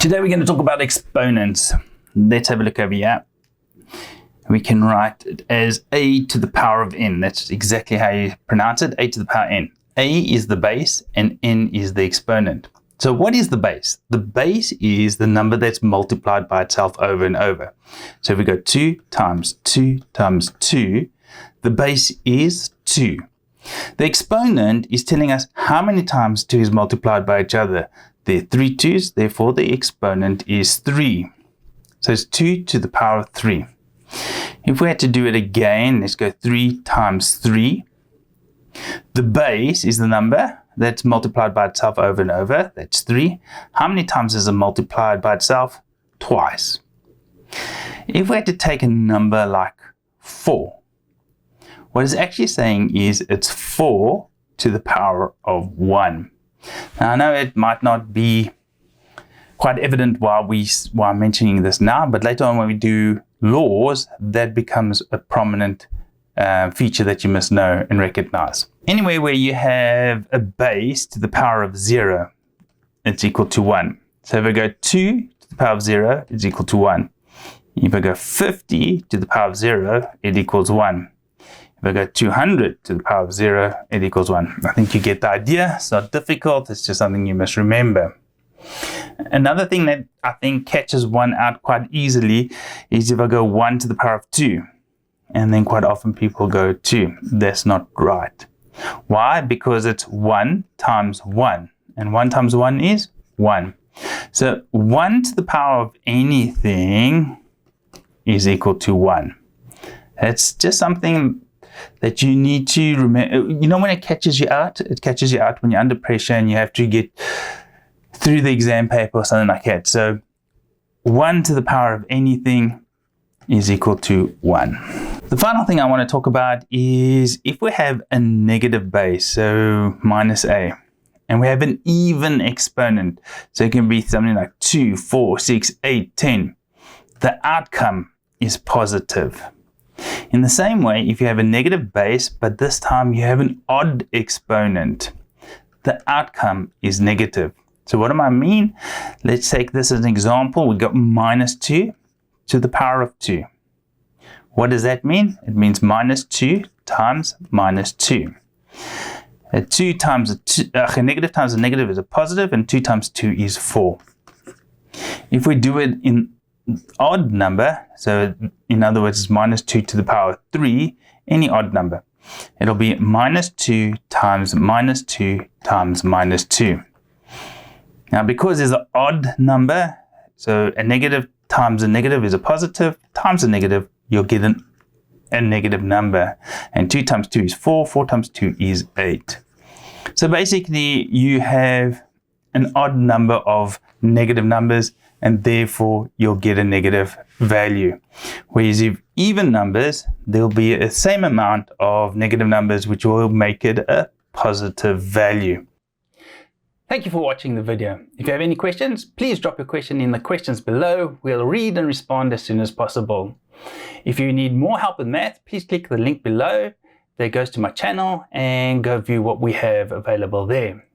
Today we're going to talk about exponents. Let's have a look over here. We can write it as a to the power of n. That's exactly how you pronounce it, a to the power n. A is the base and n is the exponent. So what is the base? The base is the number that's multiplied by itself over and over. So if we go 2 times 2 times 2, the base is 2. The exponent is telling us how many times 2 is multiplied by each other. There are 3 2's, therefore the exponent is 3. So it's 2 to the power of 3. If we had to do it again, let's go 3 times 3. The base is the number that's multiplied by itself over and over. That's 3. How many times is it multiplied by itself? Twice. If we had to take a number like 4, what it's actually saying is it's 4 to the power of 1. Now I know it might not be quite evident why I'm mentioning this now, but later on when we do laws, that becomes a prominent feature that you must know and recognize. Anywhere where you have a base to the power of 0, it's equal to 1. So if I go 2 to the power of 0, it's equal to 1. If I go 50 to the power of 0, it equals 1. If I go 200 to the power of 0, it equals 1. I think you get the idea. It's not difficult. It's just something you must remember. Another thing that I think catches one out quite easily is if I go 1 to the power of 2. And then quite often people go 2. That's not right. Why? Because it's 1 times 1. And 1 times 1 is 1. So 1 to the power of anything is equal to 1. That's just something that you need to remember. You know, when it catches you out when you're under pressure and you have to get through the exam paper or something like that. So 1 to the power of anything is equal to 1. The final thing I want to talk about is if we have a negative base, so minus a, and we have an even exponent, so it can be something like 2, 4, 6, 8, 10, the outcome is positive. In the same way, if you have a negative base, but this time you have an odd exponent, the outcome is negative. So what do I mean? Let's take this as an example. We got minus 2 to the power of 2. What does that mean? It means minus 2 times minus 2. A negative times a negative is a positive, and 2 times 2 is 4. If we do it in odd number, so in other words, it's minus 2 to the power of 3, any odd number, it'll be minus 2 times minus 2 times minus 2. Now, because there's an odd number, so a negative times a negative is a positive, times a negative, you'll get a negative number. And 2 times 2 is 4, 4 times 2 is 8. So basically, you have an odd number of negative numbers, and therefore you'll get a negative value. Whereas if even numbers, there'll be a same amount of negative numbers, which will make it a positive value. Thank you for watching the video. If you have any questions, please drop your question in the questions below. We'll read and respond as soon as possible. If you need more help with math, please click the link below that goes to my channel and go view what we have available there.